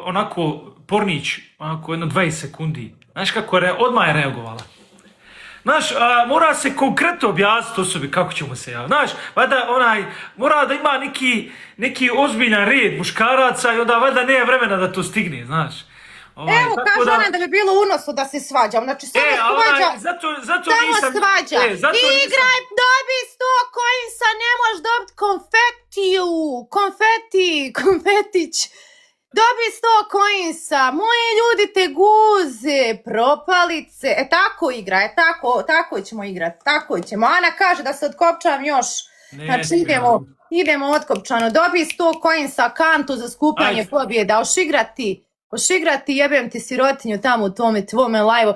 onako Pornić, onako jedno 20 sekundi. Znaš kako je, odmah je reagovala. Znaš, mora se konkretno objasniti osobi kako ćemo se javiti. Znaš, valjda mora da ima neki ozbiljan red muškaraca i onda valjda nema vremena da to stigne, znaš. Evo, kaže ona da bi bilo unosno da se svađam. Znači, samo svađa. Zato samo nisam... svađa. Igraj, dobi 100 coinsa, ne možeš dobiti konfetić. Dobi 100 coinsa, moji ljudi te guze, propalice. Tako igra, tako ćemo igrati, tako ćemo. Ana kaže da se otkopčam još. Znači idemo otkopčano. Dobi 100 coinsa, kantu za skupljanje pobjeda. Ošigrati, jebem ti sirotinju tamo u tvome live-u.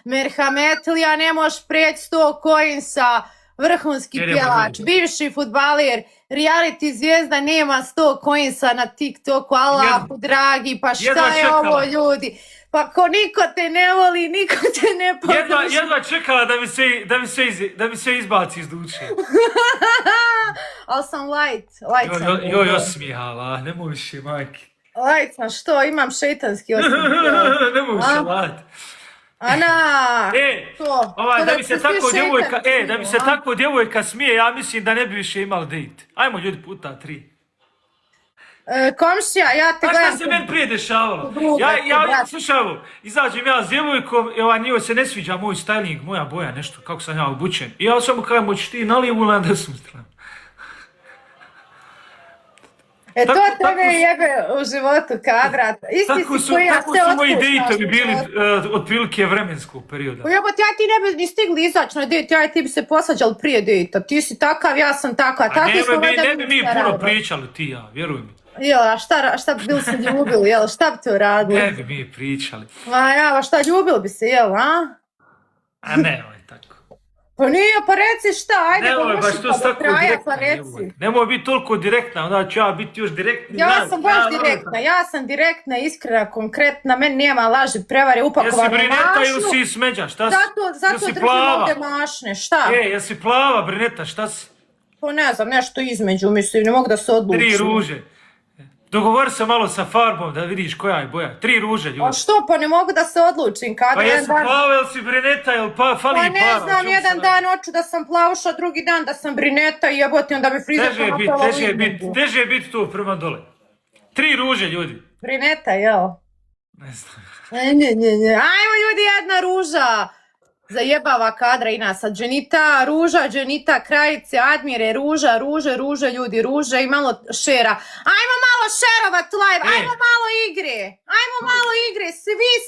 Merhametlija, ne možeš preći 100 coinsa. Vrhunski pjevač, bivši fudbaler, reality zvijezda, nema 100 coinsa na TikToku, Allahu dragi, pa šta je ovo ljudi? Pa ko niko te ne voli, niko te ne podrži. Jedva čekala da mi se izbaci iz duše. Ali sam light sam. Joj, osmijehala, ne možeš je, majke. Light sam, što? Imam šeitanski osmijeh. Ne možeš je, light. Ana, da bi se tako djevojka smije, ja mislim da ne bi više imali dejt. Ajmo ljudi puta 3. Komšija, ja te gledam. Šta se meni prije dešavalo? Slušaj ovo, izađem ja s djevojkom, njoj se ne sviđa moj styling, moja boja, nešto, kako sam ja obučen. I ja samo kažem, hoćeš ti na lijevu ili na desnu stranu? To tebe jebe u životu kadra. Tako su moji dejtovi bili otprilike vremenskog perioda. Jebote, ja ti ne bi ni stigli izaći na dejt, ja i ti bi se posvađali prije dejta. Ti si takav, ja sam takva. Ne bi mi puno pričali ti ja, vjeruj mi. Jel, a šta bi bili se ljubili, jel, šta bi to radili? Ne bi mi pričali. A šta, ljubili bi se, jel, a? A ne, tako. Pa nije, pa reci šta, ajde nemoj baš to tako direktna, nemoj biti toliko direktna, onda ću ja biti još direktni. Ja sam baš direktna, ja sam direktna, iskrena, konkretna, meni nema laži, prevare, upakovane mašnu. Jesi Brineta ili si smeđa, šta si? Zato držim ovdje mašne, šta? Jesi plava Brineta, šta si? Pa ne znam, nešto između, mislim, ne mogu da se odlučim. 3 ruže. Dogovori se malo sa farbom da vidiš koja je boja. 3 ruže, ljudi. A što, pa ne mogu da se odlučim. Pa jesi plava ili si Brineta ili fali para? Pa ne znam, jedan dan hoću da sam plavuša, drugi dan da sam Brineta i jebote, onda bi frizerka napravila u između. Teže je biti tu prema dole. 3 ruže, ljudi. Brineta, jel? Ne znam. Ajmo ljudi, jedna ruža. Zajebava kadra i nas, a Dženita, Krajice, Admire, ruže, ljudi, ruže i malo šera. Ajmo malo šerovat live, ajmo malo igre,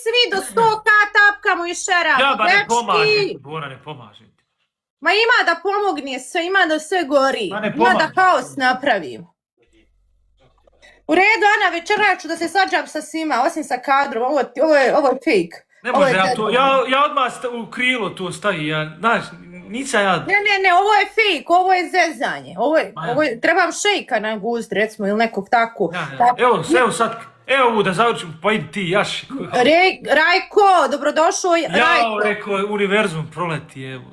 svi do 100k tapkamo i šeramo. Ja ba ne pomažem, Bora ne pomažem. Ma ima da pomogne sve, ima da sve gori, ima da haos napravim. U redu, Ana, večera ću da se svađam sa svima, osim sa kadrom, ovo je fake. Ne može ja odmah u krilo to stavi, znaš, nisam ja... Ne, ovo je fake, ovo je zezanje, trebam šejka na guzd, recimo, ili nekog tako. Evo sad, evo ovu da završim, pa idi ti, Jaši. Rajko, dobrodošao, Rajko. Rekao, univerzum proleti, evo.